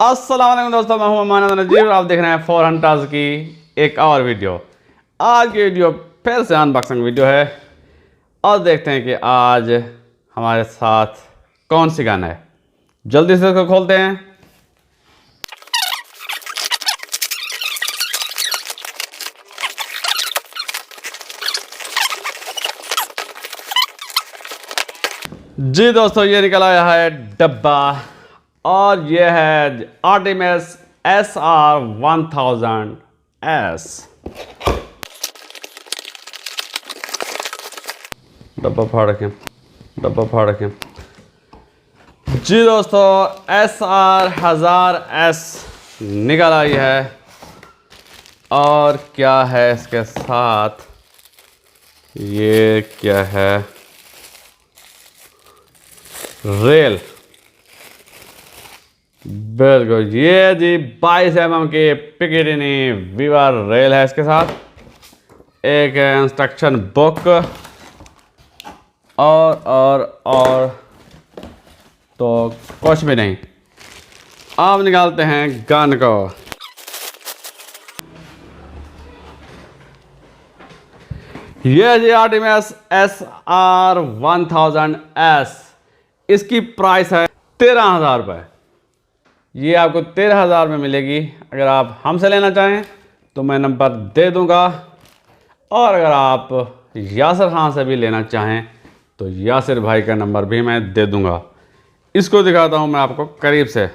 अस्सलाम वालेकुम दोस्तों, मैं हूं अमान नजीर और आप देख रहे हैं फॉर हंटर्स की एक और वीडियो। आज की वीडियो फिर से अनबॉक्सिंग वीडियो है और देखते हैं कि आज हमारे साथ कौन सी गन है। जल्दी से इसको खोलते हैं। जी दोस्तों, ये निकल आया है डब्बा और ये है आर्टिमस SR1000S। डब्बा फाड़ रखें। जी दोस्तों, SR1000S निकल आई है और क्या है इसके साथ, ये क्या है, रेल। बिल्कुल, ये जी 22 mm की पिकेटिनी वीवर रेल है। इसके साथ एक इंस्ट्रक्शन बुक और तो कुछ भी नहीं। अब निकालते हैं गन को। ये जी आर्टिमस SR1000S। इसकी प्राइस है 13,000 रुपये। ये आपको 13,000 में मिलेगी। अगर आप हमसे लेना चाहें तो मैं नंबर दे दूंगा, और अगर आप यासिर खान से भी लेना चाहें तो यासिर भाई का नंबर भी मैं दे दूंगा। इसको दिखाता हूं मैं आपको करीब से।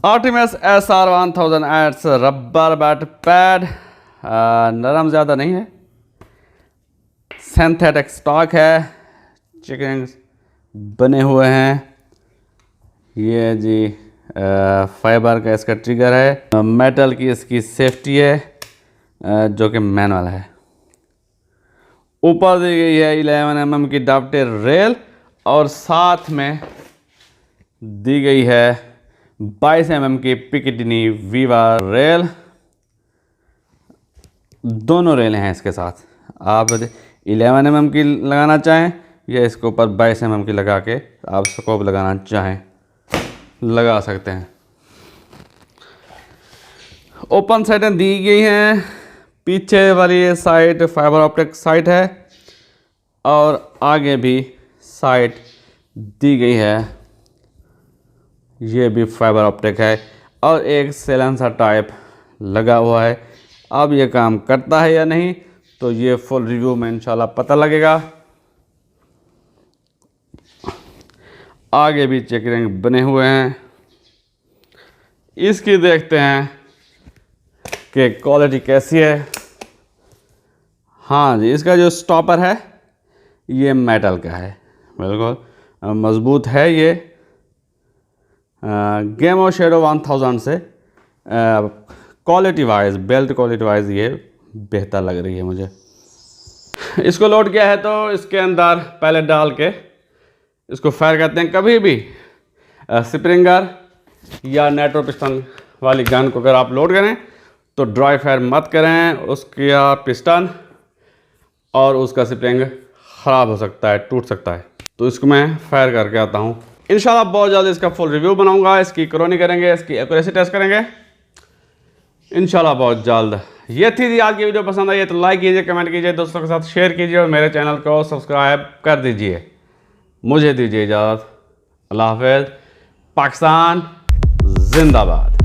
Artemis SR1000S rubber bat pad, नरम ज़्यादा नहीं है, सिंथेटिक स्टॉक है, चिकन बने हुए हैं। ये जी फाइबर का इसका ट्रिगर है, मेटल की इसकी सेफ्टी है जो कि मैनुअल है। ऊपर दी गई है 11 mm की डॉक्टर रेल और साथ में दी गई है 22 mm की पिकेटिनी वीवा रेल। दोनों रेलें हैं इसके साथ। आप 11 mm की लगाना चाहें या इसके ऊपर 22 mm की लगा के आप स्कोप लगाना चाहें लगा सकते हैं। ओपन साइटें दी गई हैं। पीछे वाली साइड फाइबर ऑप्टिक साइट है और आगे भी साइट दी गई है, ये भी फाइबर ऑप्टिक है और एक साइलेंसर टाइप लगा हुआ है। अब ये काम करता है या नहीं तो ये फुल रिव्यू में इंशाल्लाह पता लगेगा। आगे भी चेक रिंग बने हुए हैं। इसकी देखते हैं कि क्वालिटी कैसी है। हाँ जी, इसका जो स्टॉपर है ये मेटल का है, बिल्कुल मज़बूत है। ये गेम ऑफ शेडो 1000 से quality wise, belt quality wise ये बेहतर लग रही है मुझे। इसको लोड किया है तो इसके अंदर पहले डाल के इसको फायर करते हैं। कभी भी स्प्रिंगर या नाइट्रो पिस्टन वाली गन को अगर आप लोड करें तो ड्राई फायर मत करें। उसका पिस्टन और उसका स्प्रिंग ख़राब हो सकता है, टूट सकता है। तो इसको मैं फायर करके आता हूँ। इंशाल्लाह बहुत जल्द इसका फुल रिव्यू बनाऊंगा, इसकी क्रोनी करेंगे, इसकी एक्यूरेसी टेस्ट करेंगे इंशाल्लाह बहुत जल्द। ये थी आज की वीडियो। पसंद आई तो लाइक कीजिए, कमेंट कीजिए, दोस्तों के साथ शेयर कीजिए और मेरे चैनल को सब्सक्राइब कर दीजिए। मुझे दीजिए इजाज़त। अल्लाह हाफ़िज़। पाकिस्तान जिंदाबाद।